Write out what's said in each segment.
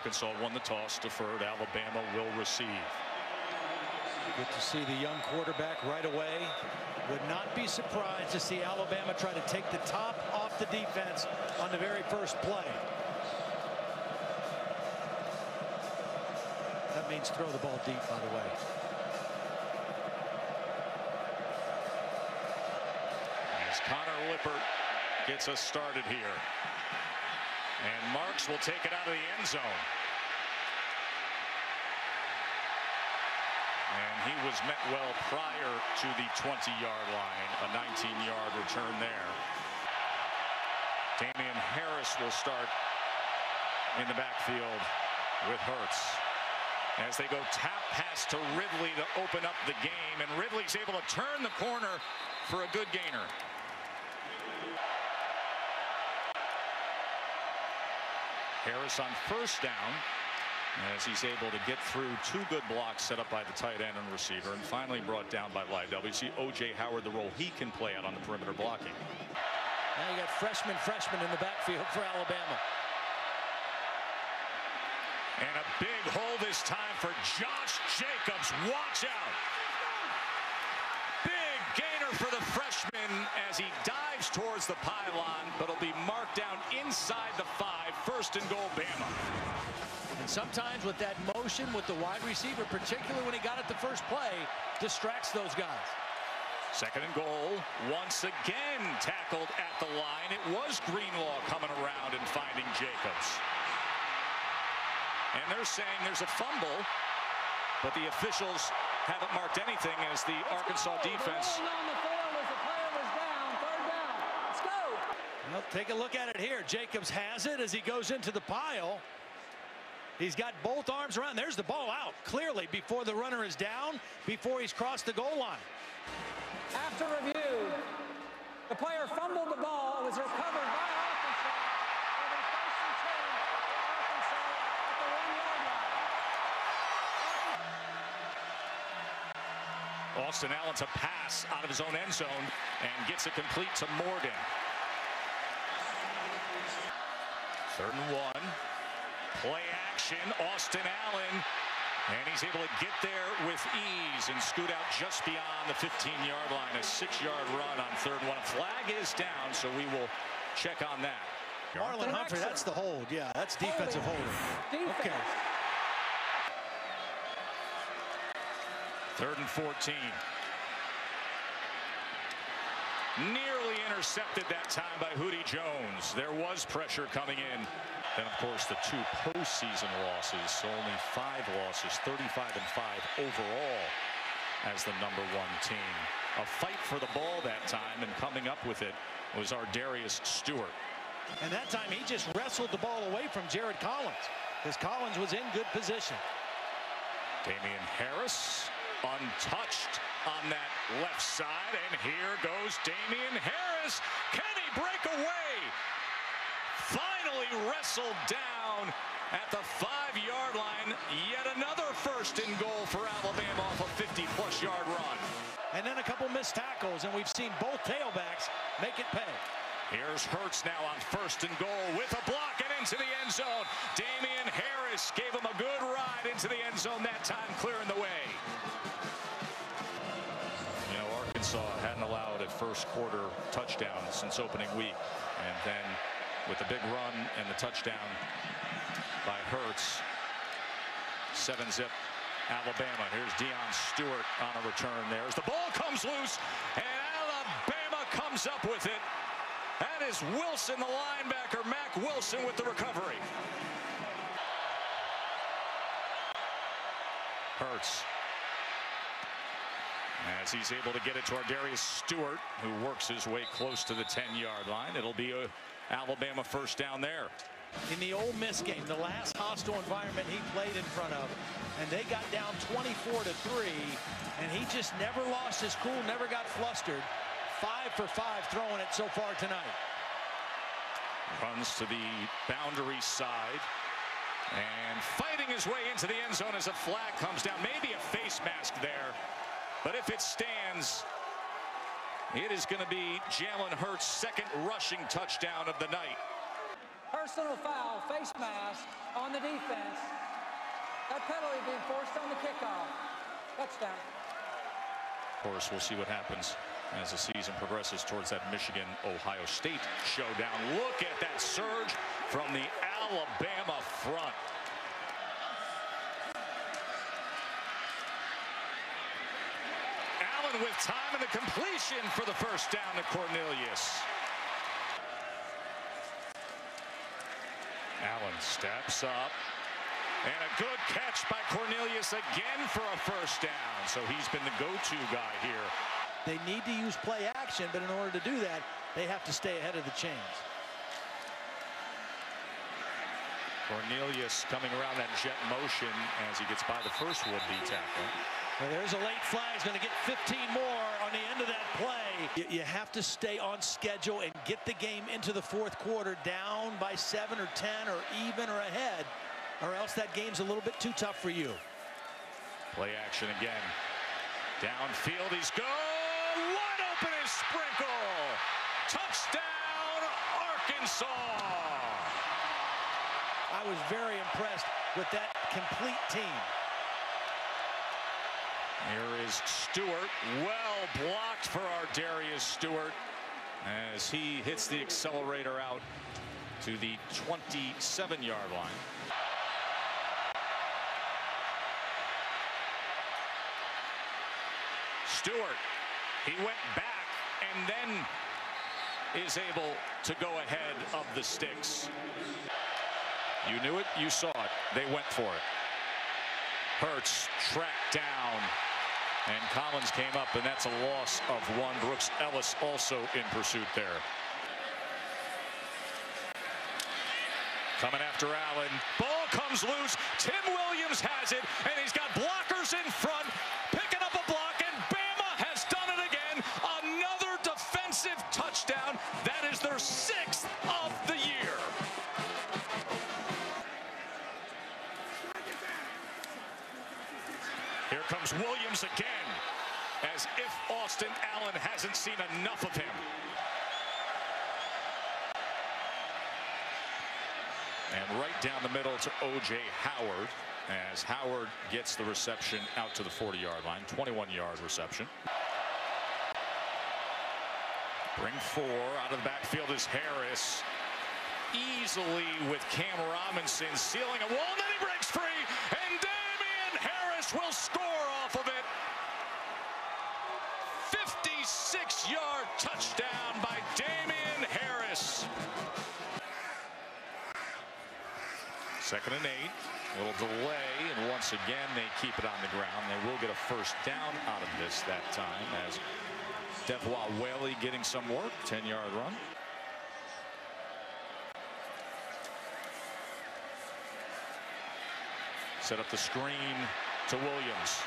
Arkansas won the toss, deferred. Alabama will receive. Good to see the young quarterback right away. Would not be surprised to see Alabama try to take the top off the defense on the very first play. That means throw the ball deep, by the way. As Connor Lippert gets us started here. And Marks will take it out of the end zone. And he was met well prior to the 20-yard line. A 19-yard return there. Damian Harris will start in the backfield with Hurts. As they go tap pass to Ridley to open up the game. And Ridley's able to turn the corner for a good gainer. Harris on first down as he's able to get through two good blocks set up by the tight end and receiver, and finally brought down by Lydell. We see O.J. Howard, the role he can play out on the perimeter blocking. Now you got freshman in the backfield for Alabama. And a big hole this time for Josh Jacobs. Watch out. Big gainer for the freshman as he dives towards the pylon, but it'll be marked down inside the 5. First and goal, Bama. And sometimes with that motion with the wide receiver, particularly when he got it the first play, distracts those guys. Second and goal, once again tackled at the line. It was Greenlaw coming around and finding Jacobs. And they're saying there's a fumble, but the officials haven't marked anything as the Arkansas defense. Well, take a look at it here. Jacobs has it as he goes into the pile. He's got both arms around. There's the ball out clearly before the runner is down, before he's crossed the goal line. After review, the player fumbled the ball. It was recovered by Arkansas. For the first and 10 for Arkansas at the 1-yard line. Austin Allen to pass out of his own end zone and gets it complete to Morgan. Third and 1. Play action. Austin Allen. And he's able to get there with ease and scoot out just beyond the 15-yard line. A 6-yard run on third and 1. A flag is down, so we will check on that. Marlon Humphrey, that's the hold. Yeah, that's defensive holding. Okay. Third and 14. Nearly intercepted that time by Hootie Jones. There was pressure coming in. Then, of course, the 2 postseason losses. So only 5 losses, 35-5 overall as the #1 team. A fight for the ball that time, and coming up with it was Ardarius Stewart. And that time he just wrestled the ball away from Jared Collins, because Collins was in good position. Damian Harris untouched on that left side, and here goes Damian Harris. Can he break away? Finally wrestled down at the 5-yard line. Yet another first and goal for Alabama off a 50-plus yard run. And then a couple missed tackles, and we've seen both tailbacks make it pay. Here's Hurts now on first and goal with a block and into the end zone. Damian Harris gave him a good ride into the end zone that time, clearing the way. You know, Arkansas hadn't allowed a first quarter touchdown since opening week. And then with the big run and the touchdown by Hurts, 7-zip Alabama. Here's Deion Stewart on a return there. As the ball comes loose, and Alabama comes up with it. That is Wilson, the linebacker, Mac Wilson, with the recovery. Hurts, as he's able to get it to Ardarius Stewart, who works his way close to the 10-yard line. It'll be a Alabama first down there. In the Ole Miss game, the last hostile environment he played in front of, and they got down 24-3, and he just never lost his cool, never got flustered. 5 for 5 throwing it so far tonight. Runs to the boundary side and fighting his way into the end zone as a flag comes down. Maybe a face mask there, but if it stands, it is going to be Jalen Hurts' second rushing touchdown of the night. Personal foul, face mask on the defense. 10-yard penalty being forced on the kickoff. Touchdown. Of course, we'll see what happens as the season progresses towards that Michigan-Ohio State showdown. Look at that surge from the Alabama front. Allen with time and the completion for the first down to Cornelius. Allen steps up. And a good catch by Cornelius again for a first down. So he's been the go-to guy here. They need to use play action, but in order to do that, they have to stay ahead of the chains. Cornelius coming around that jet motion as he gets by the first would-be tackle. Well, there's a late flag. He's going to get 15 more on the end of that play. You have to stay on schedule and get the game into the fourth quarter down by 7 or 10 or even or ahead, or else that game's a little bit too tough for you. Play action again. Downfield he's go. Wide open is Sprinkle. Touchdown, Arkansas. I was very impressed with that complete team. Here is Stewart. Well blocked for our Darius Stewart as he hits the accelerator out to the 27-yard line. Stewart, he went back and then is able to go ahead of the sticks. You knew it, you saw it. They went for it. Hurts tracked down, and Collins came up, and that's a loss of one. Brooks Ellis also in pursuit there. Coming after Allen. Ball comes loose. Tim Williams has it, and he's got blockers in front, picking up a block, and Bama has done it again. Another defensive touchdown. That is their 6th of the year. Here comes Williams again, as if Austin Allen hasn't seen enough of him. And right down the middle to O.J. Howard, as Howard gets the reception out to the 40-yard line. 21-yard reception. Bring 4 out of the backfield is Harris. Easily with Cam Robinson sealing a wall, and then he breaks free, and Damian Harris will score off of it. 56-yard touchdown by Damian Harris. 2nd and 8, a little delay, and once again they keep it on the ground. They will get a first down out of this that time, as Devois Whaley getting some work. 10-yard run. Set up the screen to Williams.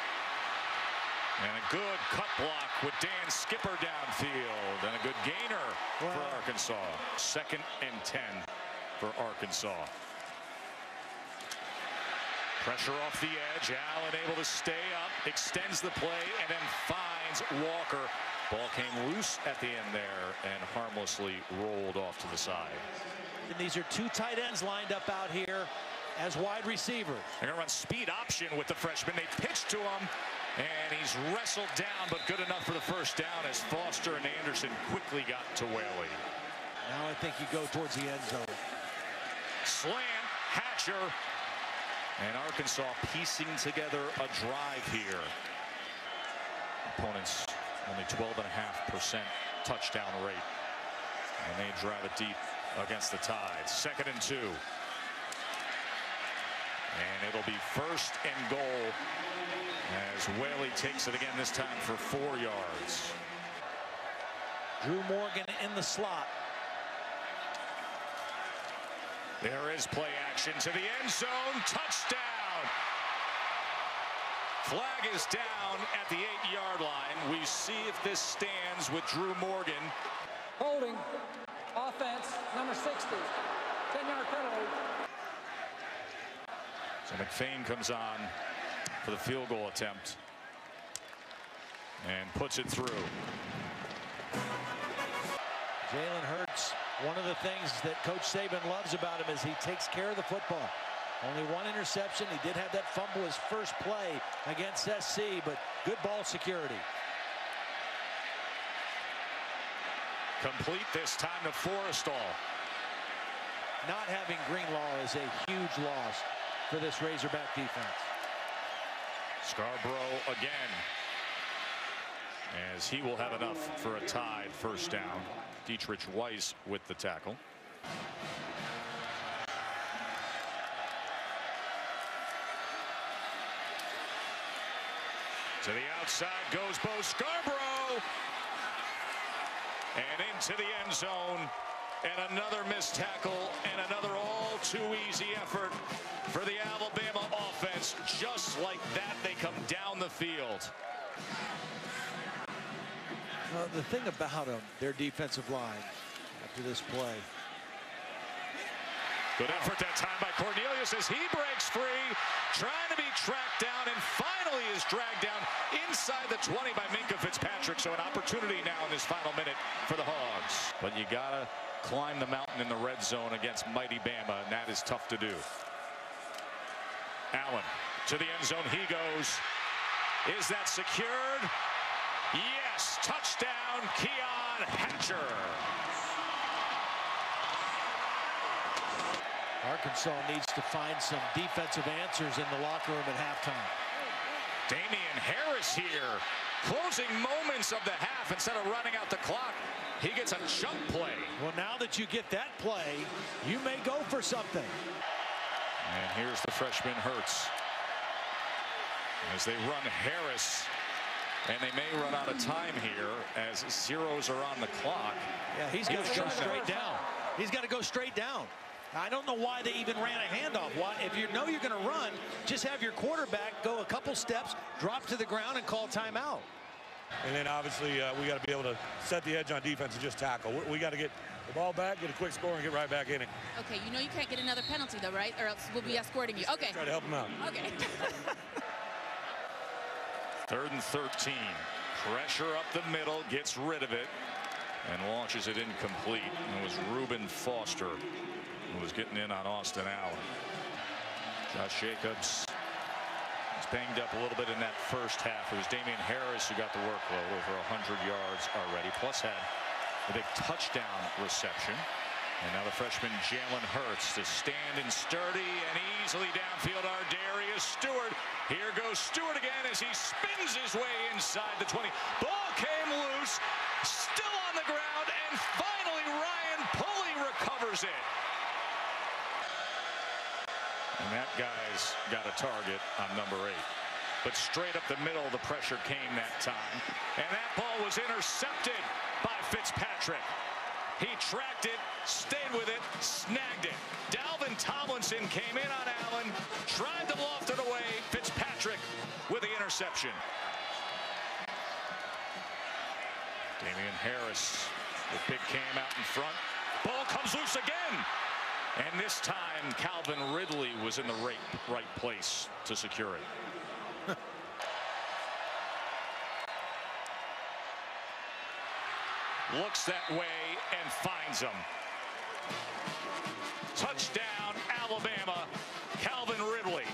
And a good cut block with Dan Skipper downfield, and a good gainer for Arkansas. 2nd and 10 for Arkansas. Pressure off the edge. Allen able to stay up, extends the play, and then finds Walker. Ball came loose at the end there and harmlessly rolled off to the side. And these are 2 tight ends lined up out here as wide receivers. They're going to run speed option with the freshman. They pitch to him, and he's wrestled down, but good enough for the first down as Foster and Anderson quickly got to Whaley. Now I think you go towards the end zone. Slant, Hatcher, and Arkansas piecing together a drive here. Opponents only 12.5% touchdown rate, and they drive it deep against the Tide. 2nd and 2. And it'll be 1st and goal as Whaley takes it again, this time for 4 yards. Drew Morgan in the slot. There is play action to the end zone. Touchdown. Flag is down at the 8-yard line. We see if this stands with Drew Morgan. Holding. Offense, number 60. 10-yard penalty. So McFain comes on for the field goal attempt and puts it through. Jalen Hurts, one of the things that Coach Saban loves about him is he takes care of the football. Only one interception. He did have that fumble his first play against SC, but good ball security. Complete this time to Forrestall. Not having Greenlaw is a huge loss for this Razorback defense. Scarborough again, as he will have enough for a tied first down. Dietrich Weiss with the tackle. To the outside goes Bo Scarborough, and into the end zone, and another missed tackle, and another all too easy effort for the Alabama offense. Just like that, they come down the field. The thing about them, their defensive line after this play. Good effort that time by Cornelius as he breaks free, trying to be tracked down, and finally is dragged down inside the 20 by Minkah Fitzpatrick. So an opportunity now in this final minute for the Hogs. But you gotta climb the mountain in the red zone against mighty Bama, and that is tough to do. Allen to the end zone he goes. Is that secured? Yes, touchdown Keon Hatcher. Arkansas needs to find some defensive answers in the locker room at halftime. Damian Harris here, closing moments of the half. Instead of running out the clock, he gets a jump play. Well, now that you get that play, you may go for something. And here's the freshman Hurts as they run Harris, and they may run out of time here as zeros are on the clock. Yeah, he's got to go straight down. He's got to go straight down. I don't know why they even ran a handoff. Why, if you know you're going to run, just have your quarterback go a couple steps, drop to the ground, and call timeout. And then obviously we got to be able to set the edge on defense and just tackle. We got to get the ball back, get a quick score, and get right back in it. Okay, you know you can't get another penalty though, right? Or else we'll be escorting you. Okay. Try to help them out. Okay. 3rd and 13. Pressure up the middle, gets rid of it, and launches it incomplete. And it was Reuben Foster who was getting in on Austin Allen. Josh Jacobs is banged up a little bit in that first half. It was Damian Harris who got the workload, over 100 yards already, plus had a big touchdown reception. And now the freshman Jalen Hurts to stand and sturdy and easily downfield Ardarius Stewart. Here goes Stewart again as he spins his way inside the 20. Ball came loose, still on the ground, and finally Ryan Pulley recovers it. And that guy's got a target on number 8. But straight up the middle, the pressure came that time. And that ball was intercepted by Fitzpatrick. He tracked it, stayed with it, snagged it. Dalvin Tomlinson came in on Allen, tried to loft it away. Fitzpatrick with the interception. Damian Harris with Big Cam out in front. Ball comes loose again. And this time, Calvin Ridley was in the right place to secure it. Looks that way and finds him. Touchdown, Alabama, Calvin Ridley.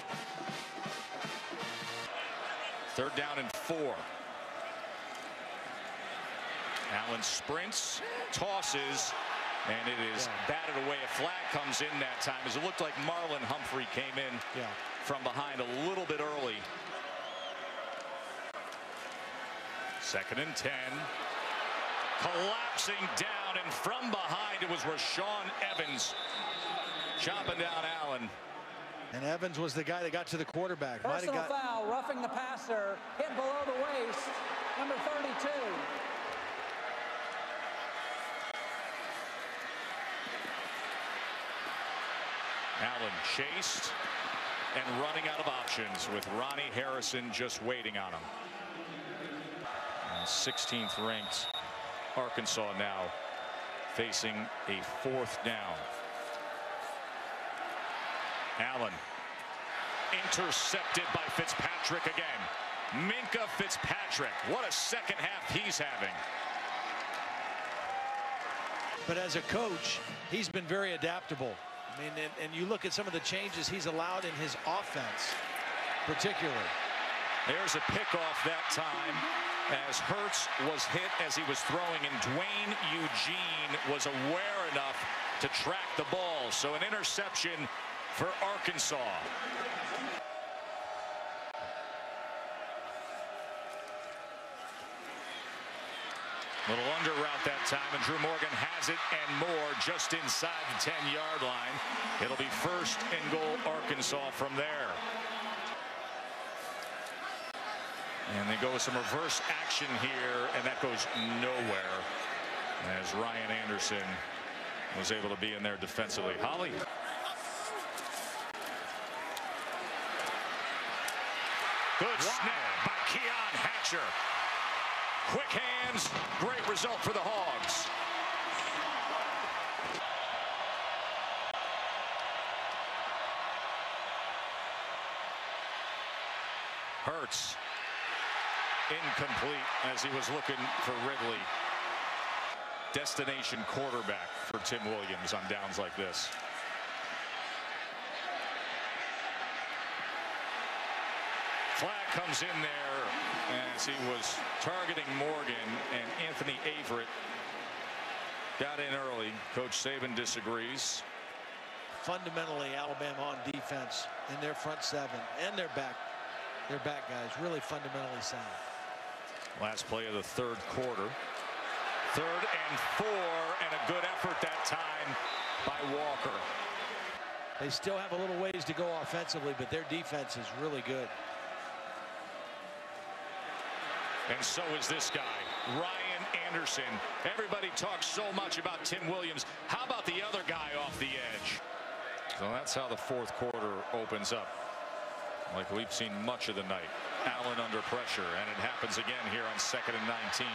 3rd down and 4. Allen sprints, tosses, and it is batted away. A flag comes in that time as it looked like Marlon Humphrey came in from behind a little bit early. 2nd and 10. Collapsing down, and from behind it was Rashawn Evans chopping down Allen. And Evans was the guy that got to the quarterback. Personal foul, roughing the passer, hit below the waist, number 32. Allen chased and running out of options with Ronnie Harrison just waiting on him. 16th ranked Arkansas now facing a 4th down. Allen intercepted by Fitzpatrick again. Minkah Fitzpatrick, what a second half he's having. But as a coach, he's been very adaptable. I mean, and you look at some of the changes he's allowed in his offense, particularly. There's a pickoff that time as Hurts was hit as he was throwing, and Dwayne Eugene was aware enough to track the ball. So an interception for Arkansas. Little under route that time, and Drew Morgan has it and more just inside the 10-yard line. It'll be first and goal Arkansas from there. And they go with some reverse action here, and that goes nowhere as Ryan Anderson was able to be in there defensively. Holly. Good snap by Keon Hatcher. Quick hands, great result for the Hogs. Hurts. Incomplete as he was looking for Ridley. Destination quarterback for Tim Williams on downs like this. Flag comes in there as he was targeting Morgan, and Anthony Averett got in early. Coach Saban disagrees. Fundamentally, Alabama on defense in their front seven and their back guys really fundamentally sound. Last play of the third quarter. 3rd and 4, and a good effort that time by Walker. They still have a little ways to go offensively, but their defense is really good. And so is this guy, Ryan Anderson. Everybody talks so much about Tim Williams. How about the other guy off the edge? So that's how the fourth quarter opens up. Like we've seen much of the night. Allen under pressure, and it happens again here on 2nd and 19.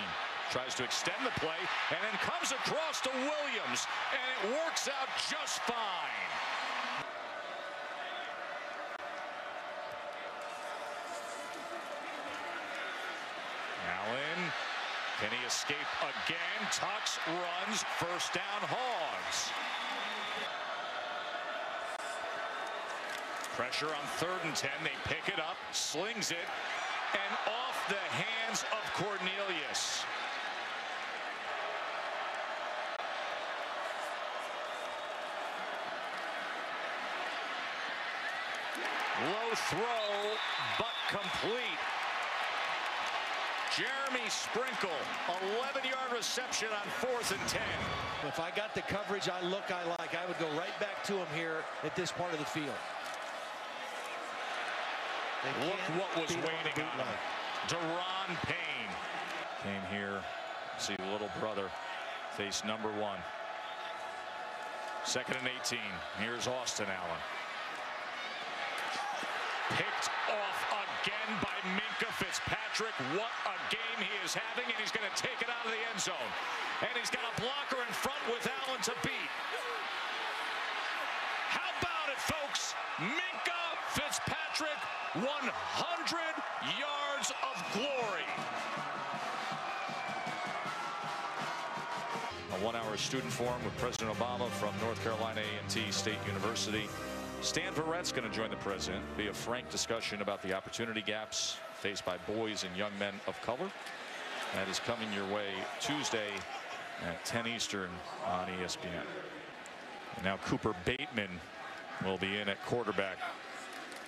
Tries to extend the play, and then comes across to Williams, and it works out just fine. Allen, can he escape again? Tucks, runs, first down Hogs. Pressure on 3rd and 10. They pick it up, slings it, and off the hands of Cornelius. Low throw, but complete. Jeremy Sprinkle, 11-yard reception on 4th and 10. If I got the coverage I like, I would go right back to him here at this part of the field. Look what was waiting on him. Deron Payne came here. See little brother face number 1. 2nd and 18. Here's Austin Allen. Picked off again by Minkah Fitzpatrick. What a game he is having, and he's going to take it out of the end zone. And he's got a blocker in front with Allen to beat. How about it, folks? Minkah Fitzpatrick, 100 yards of glory. A 1-hour student forum with President Obama from North Carolina A&T State University. Stan Verrett's going to join the president. Be a frank discussion about the opportunity gaps faced by boys and young men of color. That is coming your way Tuesday at 10 Eastern on ESPN. And now Cooper Bateman will be in at quarterback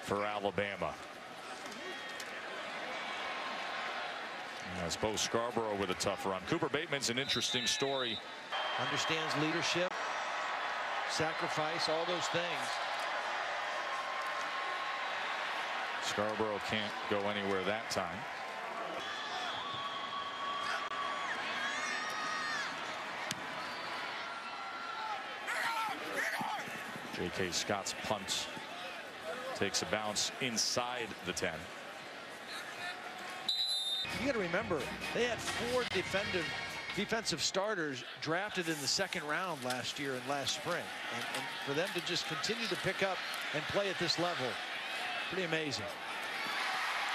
for Alabama. That's Bo Scarborough with a tough run. Cooper Bateman's an interesting story. Understands leadership, sacrifice, all those things. Scarborough can't go anywhere that time. J.K. Scott's punt takes a bounce inside the 10. You got to remember, they had 4 defensive starters drafted in the 2nd round last year and last spring. And for them to just continue to pick up and play at this level, pretty amazing.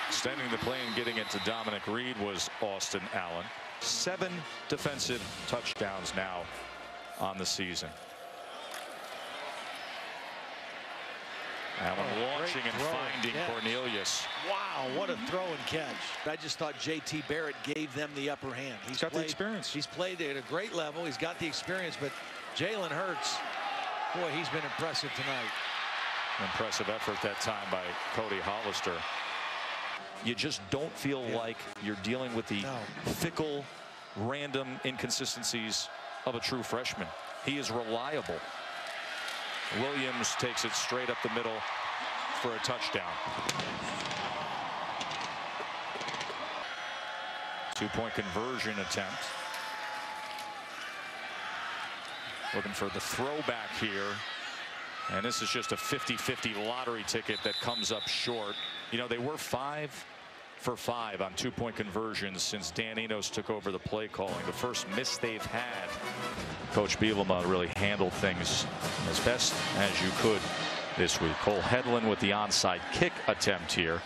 Extending the play and getting it to Dominic Reed was Austin Allen. 7 defensive touchdowns now on the season. Allen launching and finding Cornelius. Wow, what a throw and catch. I just thought J.T. Barrett gave them the upper hand. He's got the experience. He's played at a great level. He's got the experience, but Jalen Hurts, boy, he's been impressive tonight. Impressive effort that time by Cody Hollister. You just don't feel like you're dealing with the fickle, random inconsistencies of a true freshman. He is reliable. Williams takes it straight up the middle for a touchdown. 2-point conversion attempt. Looking for the throwback here. And this is just a 50-50 lottery ticket that comes up short. You know, they were 5 for 5 on 2-point conversions since Dan Enos took over the play calling. The first miss they've had. Coach Bielema really handled things as best as you could this week. Cole Hedlund with the onside kick attempt here,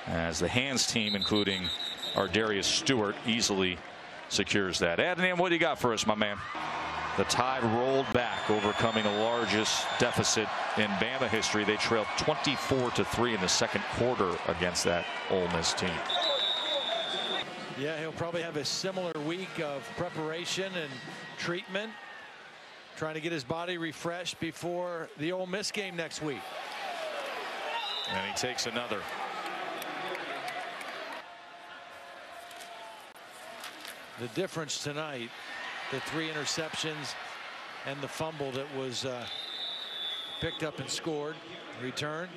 as the hands team, including Ardarius Stewart, easily secures that. Adnan, what do you got for us, my man? The Tide rolled back, overcoming the largest deficit in Bama history. They trailed 24-3 in the second quarter against that Ole Miss team. Yeah, he'll probably have a similar week of preparation and treatment, trying to get his body refreshed before the Ole Miss game next week. And he takes another. The difference tonight, the 3 interceptions and the fumble that was picked up and scored. Return.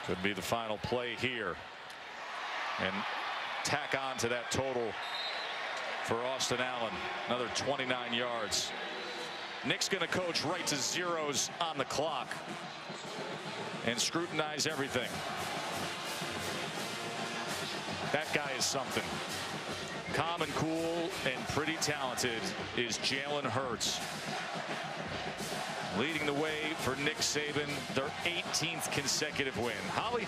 Could be the final play here. And tack on to that total for Austin Allen. Another 29 yards. Nick's going to coach right to zeros on the clock and scrutinize everything. That guy is something. Calm and cool and pretty talented is Jalen Hurts. Leading the way for Nick Saban, their 18th consecutive win. Holly.